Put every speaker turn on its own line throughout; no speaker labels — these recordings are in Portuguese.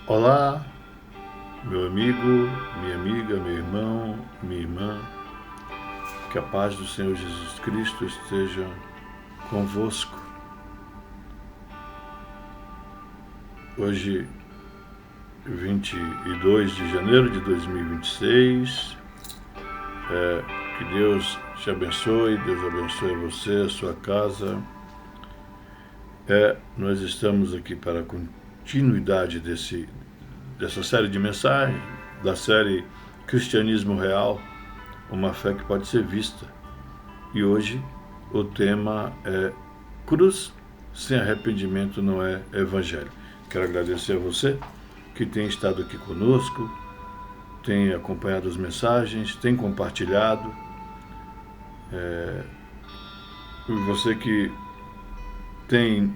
Olá, meu amigo, minha amiga, meu irmão, minha irmã, que a paz do Senhor Jesus Cristo esteja convosco. Hoje, 22 de janeiro de 2026, que Deus te abençoe, Deus abençoe você, a sua casa. Nós estamos aqui para a continuidade dessa série de mensagens, da série Cristianismo Real, uma fé que pode ser vista. E hoje o tema é cruz sem arrependimento não é evangelho. Quero agradecer a você que tem estado aqui conosco, tem acompanhado as mensagens, tem compartilhado. Você que tem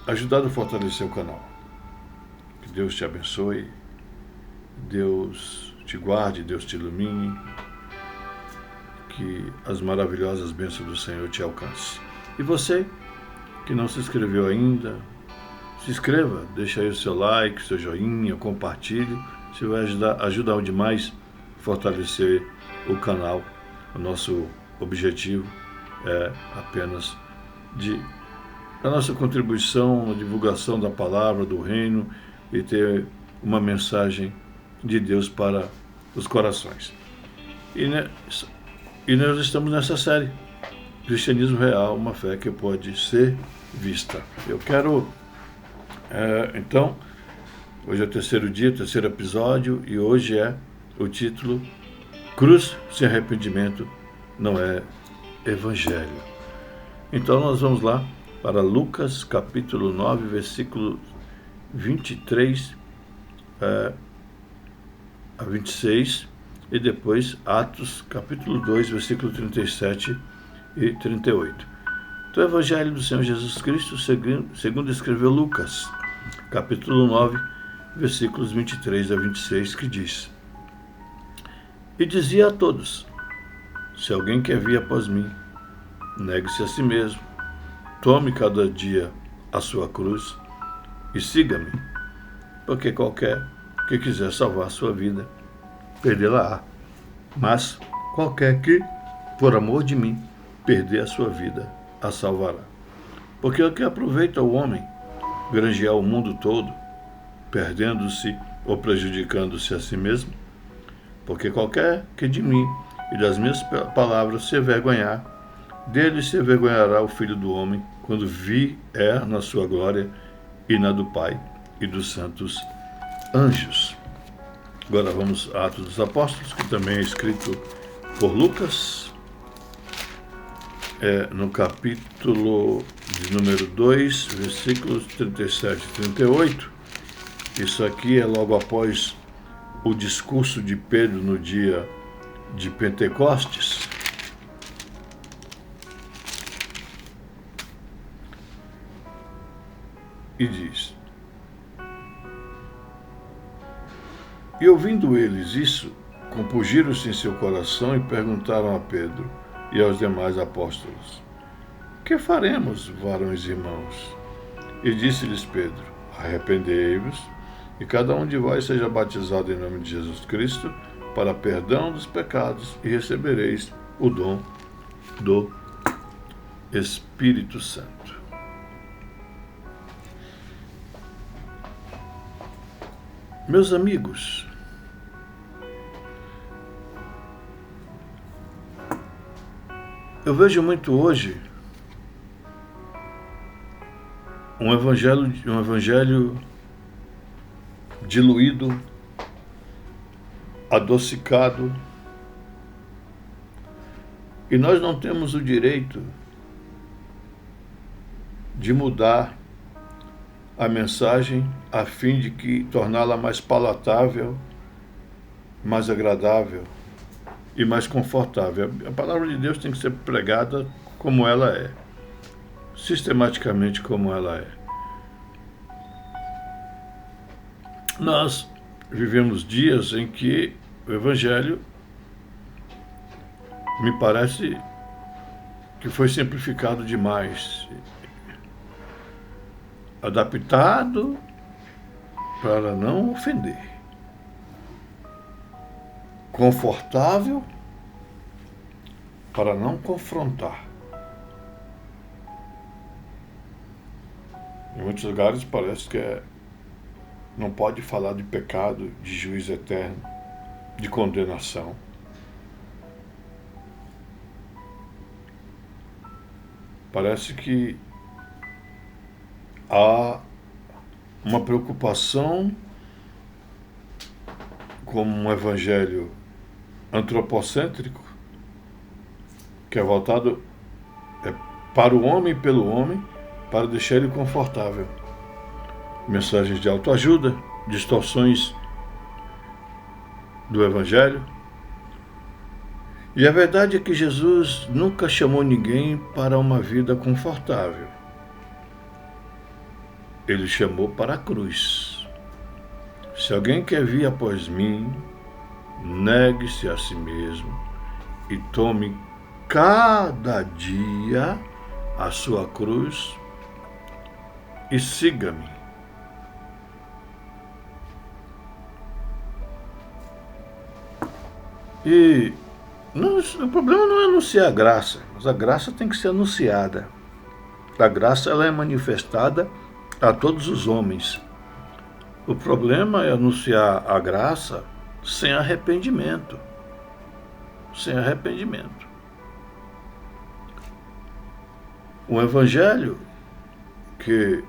ajudado a fortalecer o canal. Que Deus te abençoe, Deus te guarde, Deus te ilumine, que as maravilhosas bênçãos do Senhor te alcancem. E você que não se inscreveu ainda, se inscreva, deixa aí o seu like, seu joinha, compartilhe. Isso vai ajudar demais a fortalecer o canal. O nosso objetivo é apenas a nossa contribuição na divulgação da palavra, do reino e ter uma mensagem de Deus para os corações. E nós estamos nessa série, Cristianismo Real, uma fé que pode ser vista. Eu quero, então, hoje é o terceiro dia, o terceiro episódio, e hoje é o título Cruz sem arrependimento não é evangelho. Então nós vamos lá para Lucas capítulo 9, versículo 23 a 26, e depois Atos capítulo 2, versículo 37 e 38. Então, o Evangelho do Senhor Jesus Cristo, segundo escreveu Lucas, capítulo 9, versículos 23 a 26, que diz: E dizia a todos: Se alguém quer vir após mim, negue-se a si mesmo, tome cada dia a sua cruz e siga-me, porque qualquer que quiser salvar a sua vida, perdê-la-á. Mas qualquer que, por amor de mim, perder a sua vida, a salvará. Porque o que aproveita o homem granjear o mundo todo, perdendo-se ou prejudicando-se a si mesmo? Porque qualquer que de mim e das minhas palavras se envergonhar, dele se envergonhará o Filho do Homem, quando vier na sua glória e na do Pai e dos santos anjos. Agora vamos a Atos dos Apóstolos, que também é escrito por Lucas, no capítulo de número 2, versículos 37 e 38. Isso aqui é logo após o discurso de Pedro no dia de Pentecostes. E diz: E ouvindo eles isso, compungiram-se em seu coração e perguntaram a Pedro e aos demais apóstolos: Que faremos, varões e irmãos? E disse-lhes Pedro: Arrependei-vos, e cada um de vós seja batizado em nome de Jesus Cristo, para perdão dos pecados, e recebereis o dom do Espírito Santo. Meus amigos, eu vejo muito hoje um evangelho diluído, adocicado, e nós não temos o direito de mudar a mensagem a fim de que torná-la mais palatável, mais agradável e mais confortável. A palavra de Deus tem que ser pregada como ela é, sistematicamente como ela é. Nós vivemos dias em que o Evangelho me parece que foi simplificado demais, adaptado para não ofender. Confortável para não confrontar. Em muitos lugares parece que não pode falar de pecado, de juízo eterno, de condenação. Parece que há uma preocupação como um evangelho antropocêntrico, que é voltado para o homem e pelo homem, para deixar ele confortável. Mensagens de autoajuda, distorções do evangelho. E a verdade é que Jesus nunca chamou ninguém para uma vida confortável. Ele chamou para a cruz. Se alguém quer vir após mim, negue-se a si mesmo e tome cada dia a sua cruz e siga-me. E o problema não é anunciar a graça, mas a graça tem que ser anunciada. A graça ela é manifestada a todos os homens. O problema é anunciar a graça sem arrependimento. Sem arrependimento. Um evangelho que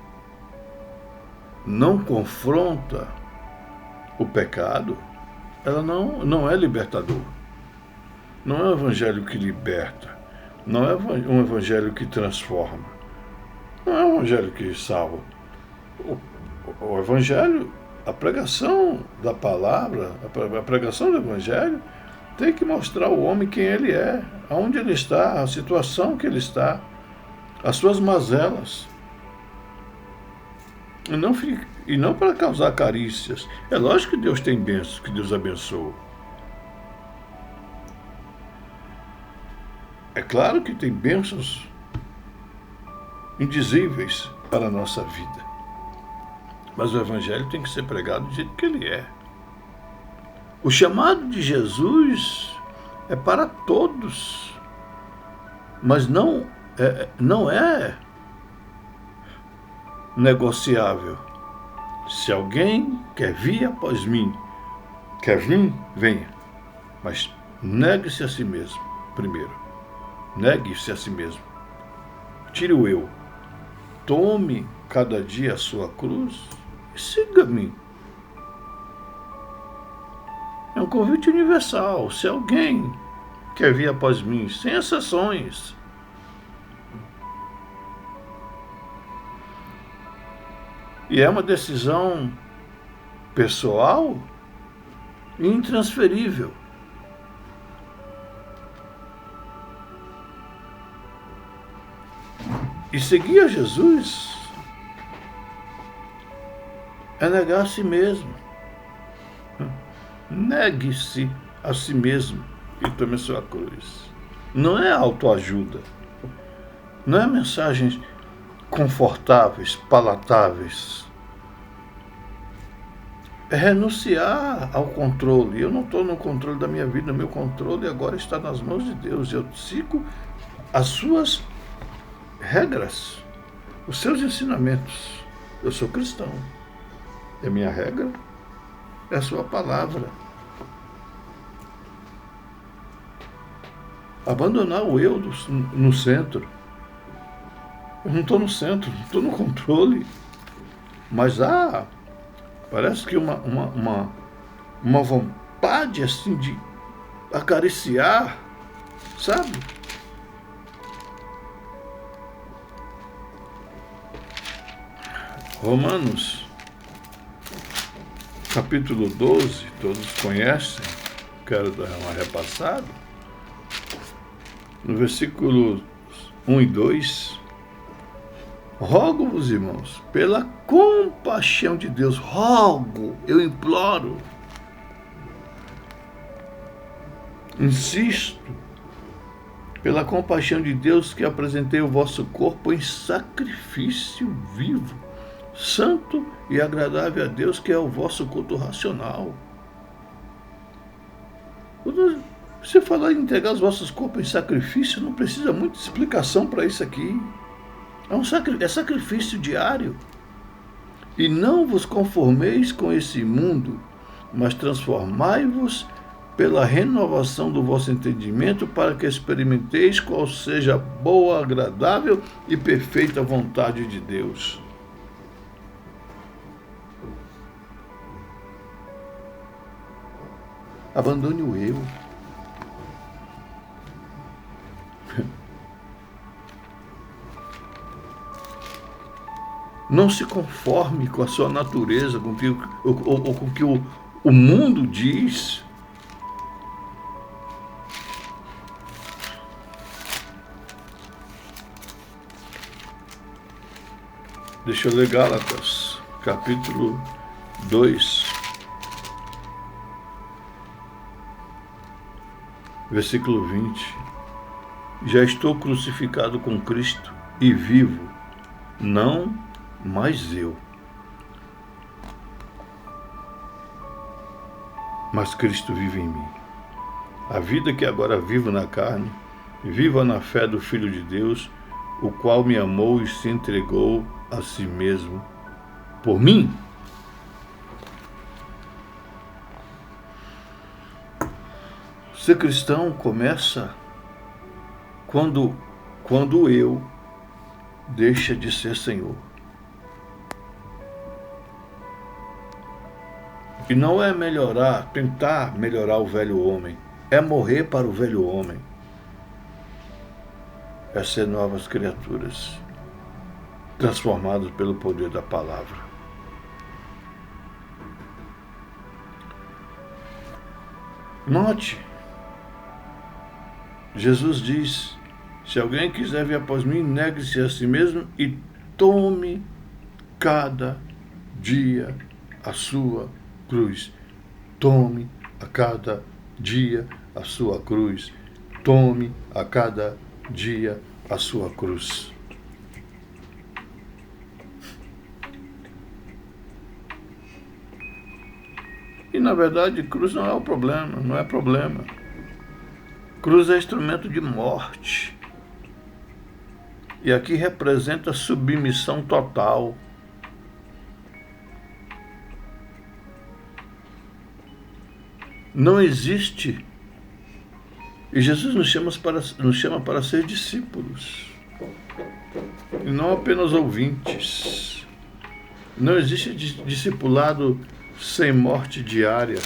não confronta o pecado, ela não é libertador. Não é um evangelho que liberta. Não é um evangelho que transforma. Não é um evangelho que salva. O evangelho, a pregação da palavra, a pregação do evangelho tem que mostrar ao homem quem ele é, aonde ele está, a situação que ele está, as suas mazelas. E não para causar carícias. É lógico que Deus tem bênçãos, que Deus abençoa. É claro que tem bênçãos indizíveis para a nossa vida. Mas o evangelho tem que ser pregado do jeito que ele é. O chamado de Jesus é para todos, mas não é negociável. Se alguém quer vir após mim, quer vir, venha. Mas negue-se a si mesmo, primeiro. Negue-se a si mesmo. Tire o eu. Tome cada dia a sua cruz e siga-me. É um convite universal. Se alguém quer vir após mim, sem exceções. E é uma decisão pessoal e intransferível. E seguir a Jesus é negar a si mesmo. Negue-se a si mesmo e tome a sua cruz. Não é autoajuda. Não é mensagens confortáveis, palatáveis. É renunciar ao controle. Eu não estou no controle da minha vida. O meu controle agora está nas mãos de Deus. Eu sigo as suas regras, os seus ensinamentos. Eu sou cristão. E a minha regra é a sua palavra. Abandonar o eu no centro. Eu não estou no centro, não estou no controle. Mas parece que uma vontade assim de acariciar, sabe? Romanos, capítulo 12, todos conhecem, quero dar uma repassada. No versículo 1 e 2, rogo-vos, irmãos, pela compaixão de Deus, rogo, eu imploro, insisto, pela compaixão de Deus, que apresentei o vosso corpo em sacrifício vivo, santo e agradável a Deus, que é o vosso culto racional. Quando você falar em entregar os vossos corpos em sacrifício, não precisa muita explicação para isso aqui. É sacrifício diário. E não vos conformeis com esse mundo, mas transformai-vos pela renovação do vosso entendimento, para que experimenteis qual seja a boa, agradável e perfeita vontade de Deus. Abandone o eu. Não se conforme com a sua natureza, com o que o mundo diz. Deixa eu ler Gálatas, capítulo 2, versículo 20. Já estou crucificado com Cristo e vivo, não mais eu, mas Cristo vive em mim. A vida que agora vivo na carne, viva na fé do Filho de Deus, o qual me amou e se entregou a si mesmo por mim. Ser cristão começa quando eu deixa de ser Senhor. E não é tentar melhorar o velho homem, é morrer para o velho homem. É ser novas criaturas, transformados pelo poder da palavra. Note, Jesus diz: se alguém quiser vir após mim, negue-se a si mesmo e tome cada dia a sua cruz. Tome a cada dia a sua cruz. Tome a cada dia a sua cruz. E na verdade, cruz não é o problema, não é problema. Cruz é instrumento de morte. E aqui representa submissão total. Não existe. E Jesus nos chama para ser discípulos. E não apenas ouvintes. Não existe discipulado sem morte diária.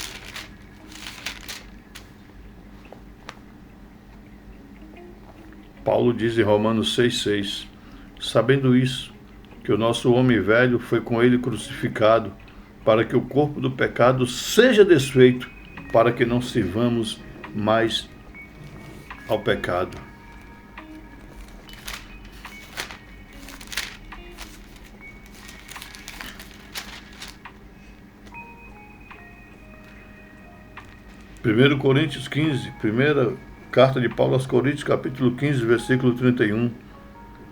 Paulo diz em Romanos 6,6: sabendo isso, que o nosso homem velho foi com ele crucificado, para que o corpo do pecado seja desfeito, para que não sirvamos mais ao pecado. Primeiro Coríntios 15, primeira carta de Paulo aos Coríntios, capítulo 15, versículo 31.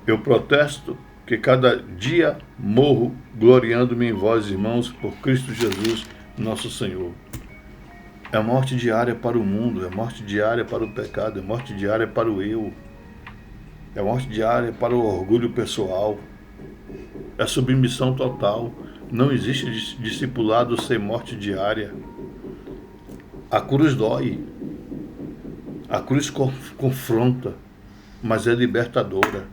Eu protesto que cada dia morro gloriando-me em vós, irmãos, por Cristo Jesus, nosso Senhor. É morte diária para o mundo, é morte diária para o pecado, é morte diária para o eu, é morte diária para o orgulho pessoal, é submissão total. Não existe discipulado sem morte diária. A cruz dói, a cruz confronta, mas é libertadora.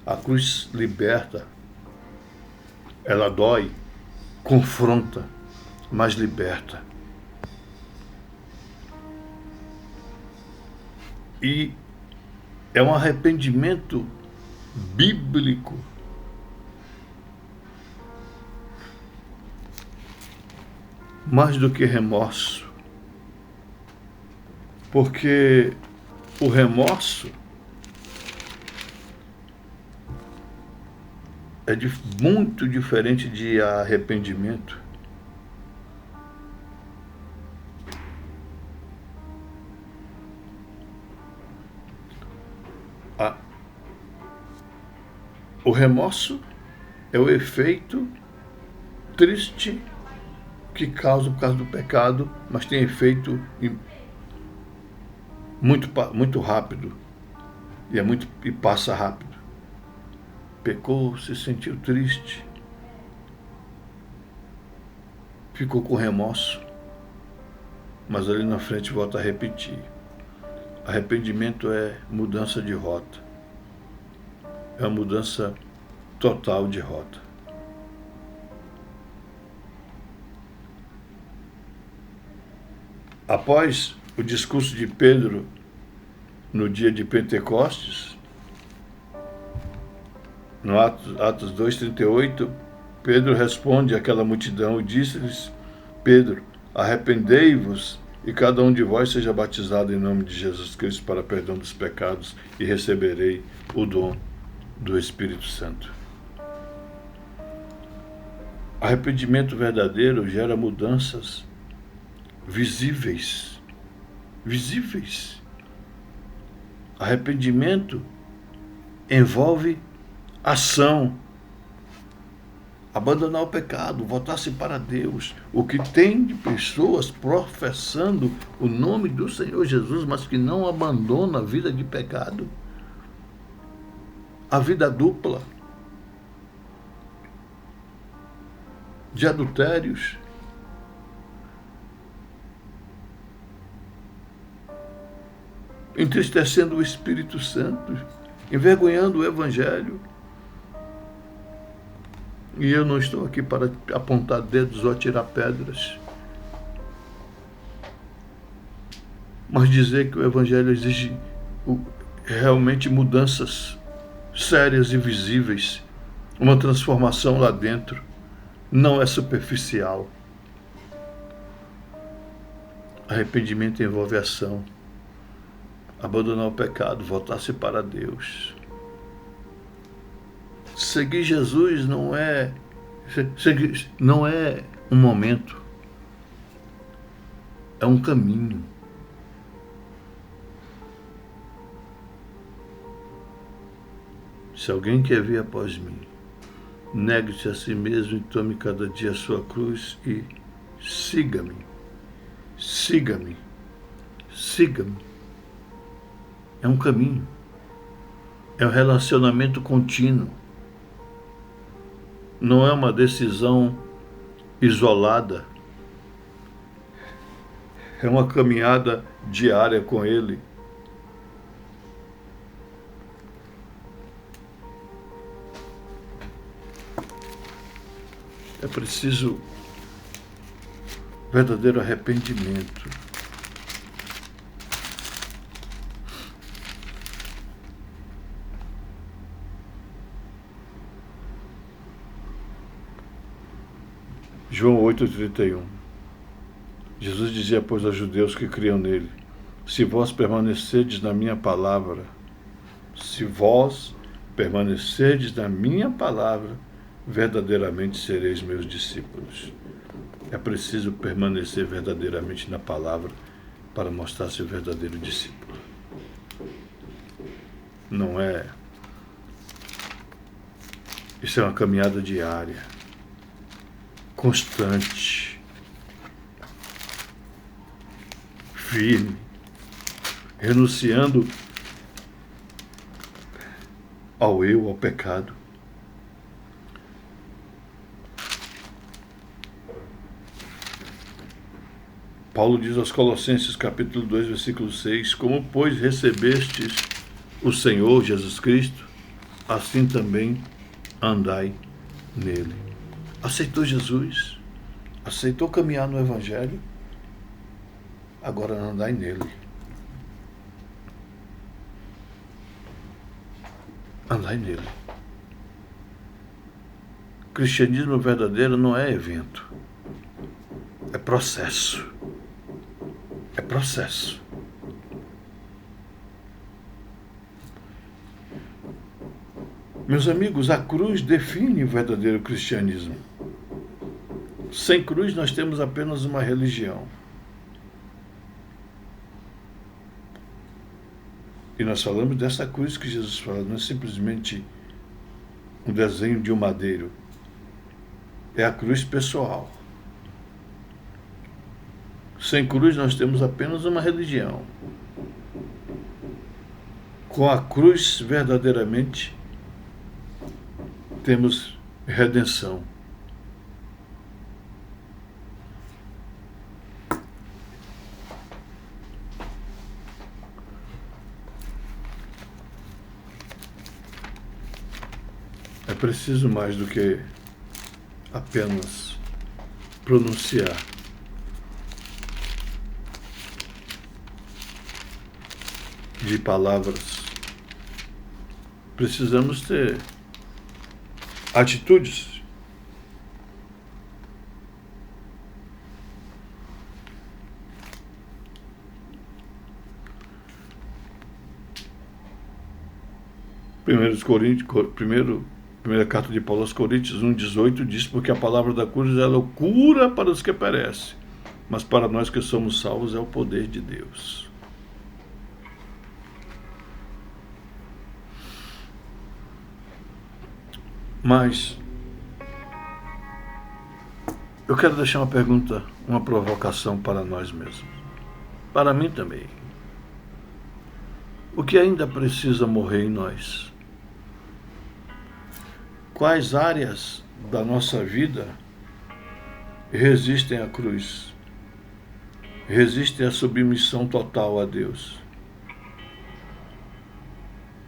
A cruz liberta, ela dói, confronta, mas liberta. E é um arrependimento bíblico. Mais do que remorso. Porque o remorso é muito diferente de arrependimento. O remorso é o efeito triste que causa por causa do pecado, mas tem efeito muito rápido e passa rápido. Pecou, se sentiu triste, ficou com remorso, mas ali na frente volta a repetir. Arrependimento é mudança de rota, é uma mudança total de rota. Após o discurso de Pedro no dia de Pentecostes, no Atos 2:38, Pedro responde àquela multidão e disse-lhes: Pedro, arrependei-vos e cada um de vós seja batizado em nome de Jesus Cristo para perdão dos pecados e receberei o dom do Espírito Santo. Arrependimento verdadeiro gera mudanças visíveis. Arrependimento envolve ação. Abandonar o pecado, voltar-se para Deus. O que tem de pessoas professando o nome do Senhor Jesus, mas que não abandona a vida de pecado. A vida dupla. De adultérios. Entristecendo o Espírito Santo, envergonhando o Evangelho. E eu não estou aqui para apontar dedos ou atirar pedras, mas dizer que o Evangelho exige realmente mudanças sérias e visíveis, uma transformação lá dentro, não é superficial. Arrependimento envolve ação. Abandonar o pecado, voltar-se para Deus. Seguir Jesus não é um momento, é um caminho. Se alguém quer vir após mim, negue-se a si mesmo e tome cada dia a sua cruz e siga-me. Siga-me. Siga-me. É um caminho. É um relacionamento contínuo. Não é uma decisão isolada. É uma caminhada diária com Ele. É preciso verdadeiro arrependimento. João 8:31. Jesus dizia, pois, aos judeus que criam nele: se vós permanecerdes na minha palavra, verdadeiramente sereis meus discípulos. É preciso permanecer verdadeiramente na palavra para mostrar-se o verdadeiro discípulo. Não é. Isso é uma caminhada diária, constante, firme, renunciando ao eu, ao pecado. Paulo diz aos Colossenses, capítulo 2, versículo 6, como, pois, recebestes o Senhor Jesus Cristo, assim também andai nele. Aceitou Jesus, aceitou caminhar no Evangelho, agora andai nele. Andai nele. Cristianismo verdadeiro não é evento, é processo. É processo. Meus amigos, a cruz define o verdadeiro cristianismo. Sem cruz nós temos apenas uma religião. E nós falamos dessa cruz que Jesus fala, não é simplesmente um desenho de um madeiro. é a cruz pessoal. Sem cruz nós temos apenas uma religião. Com a cruz, verdadeiramente, temos redenção. É preciso mais do que apenas pronunciar. De palavras. Precisamos ter atitudes. Primeira carta de Paulo aos Coríntios 1,18 diz: porque a palavra da cruz é loucura para os que perecem, mas para nós que somos salvos é o poder de Deus. Mas eu quero deixar uma pergunta, uma provocação para nós mesmos. Para mim também. O que ainda precisa morrer em nós? Quais áreas da nossa vida resistem à cruz? Resistem à submissão total a Deus?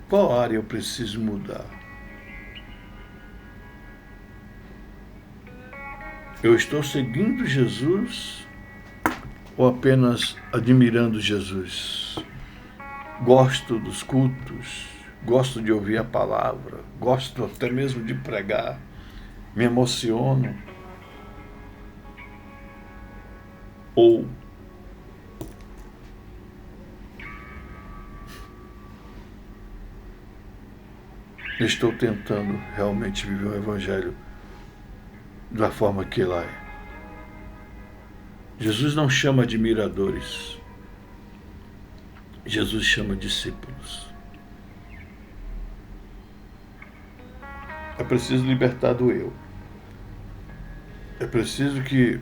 Qual área eu preciso mudar? Eu estou seguindo Jesus ou apenas admirando Jesus? Gosto dos cultos, gosto de ouvir a palavra, gosto até mesmo de pregar, me emociono. Ou estou tentando realmente viver o Evangelho da forma que ela é. Jesus não chama admiradores. Jesus chama discípulos. É preciso libertar do eu. É preciso que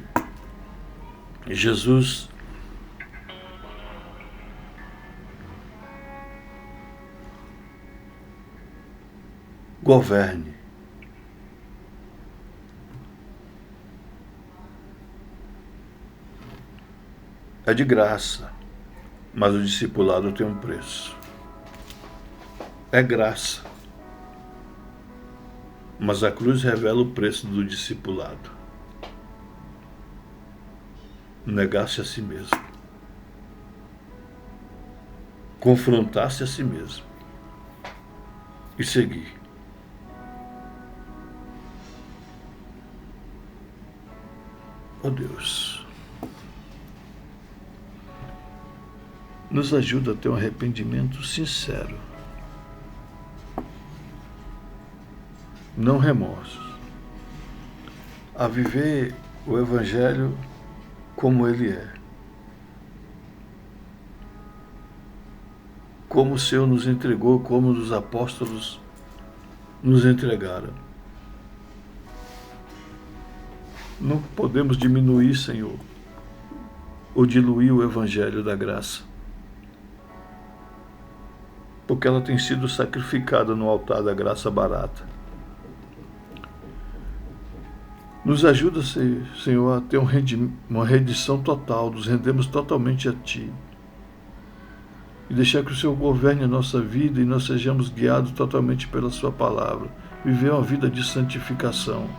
Jesus governe. É de graça, mas o discipulado tem um preço. É graça, mas a cruz revela o preço do discipulado. Negar-se a si mesmo. Confrontar-se a si mesmo. E seguir. Oh Deus, nos ajuda a ter um arrependimento sincero. Não remorsos. A viver o Evangelho como ele é. Como o Senhor nos entregou, como os apóstolos nos entregaram. Não podemos diminuir, Senhor, ou diluir o Evangelho da graça, porque ela tem sido sacrificada no altar da graça barata. Nos ajuda, Senhor, a ter uma rendição total, nos rendemos totalmente a Ti. E deixar que o Senhor governe a nossa vida e nós sejamos guiados totalmente pela Sua palavra. Viver uma vida de santificação.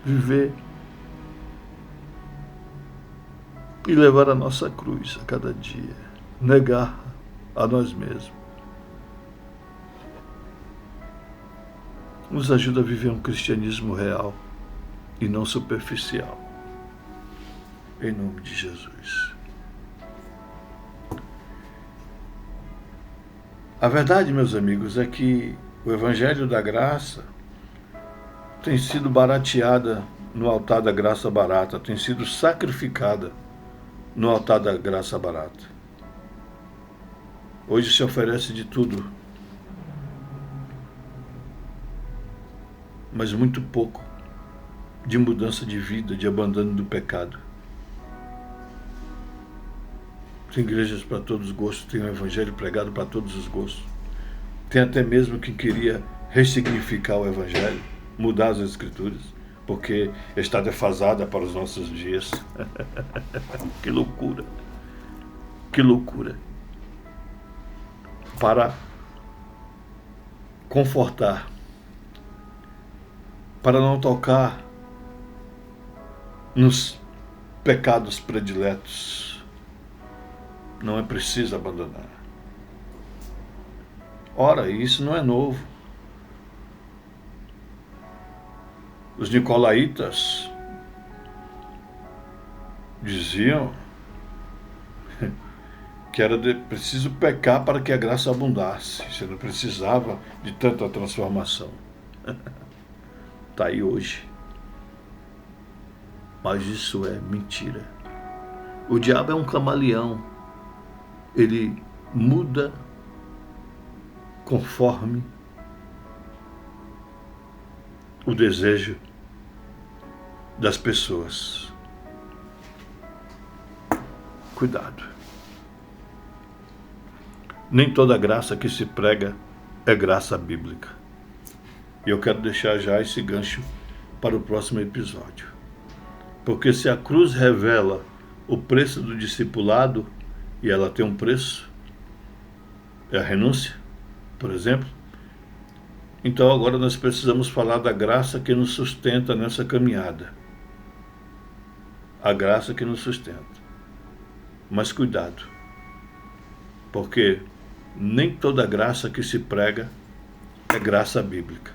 Viver e levar a nossa cruz a cada dia. Negar a nós mesmos. Nos ajuda a viver um cristianismo real e não superficial. Em nome de Jesus. A verdade, meus amigos, é que o Evangelho da Graça tem sido barateada no altar da graça barata, tem sido sacrificada no altar da graça barata. Hoje se oferece de tudo, mas muito pouco de mudança de vida, de abandono do pecado. Tem igrejas para todos os gostos, tem um evangelho pregado para todos os gostos. Tem até mesmo quem queria ressignificar o evangelho, mudar as escrituras, porque está defasada para os nossos dias. Que loucura! Que loucura! Para confortar, para não tocar nos pecados prediletos, não é preciso abandonar. Ora, isso não é novo. Os nicolaítas diziam que era preciso pecar para que a graça abundasse. Você não precisava de tanta transformação. Está aí hoje. Mas isso é mentira. O diabo é um camaleão. Ele muda conforme o desejo das pessoas. Cuidado. Nem toda graça que se prega é graça bíblica. E eu quero deixar já esse gancho para o próximo episódio. Porque se a cruz revela o preço do discipulado, e ela tem um preço, é a renúncia, por exemplo, então agora nós precisamos falar da graça que nos sustenta nessa caminhada. A graça que nos sustenta. Mas cuidado, porque nem toda graça que se prega é graça bíblica.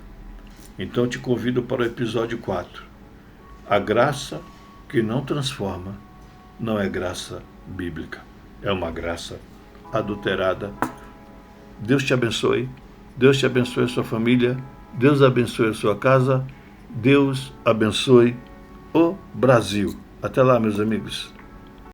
Então eu te convido para o episódio 4. A graça que não transforma não é graça bíblica. É uma graça adulterada. Deus te abençoe. Deus te abençoe a sua família. Deus abençoe a sua casa. Deus abençoe o Brasil. Até lá, meus amigos.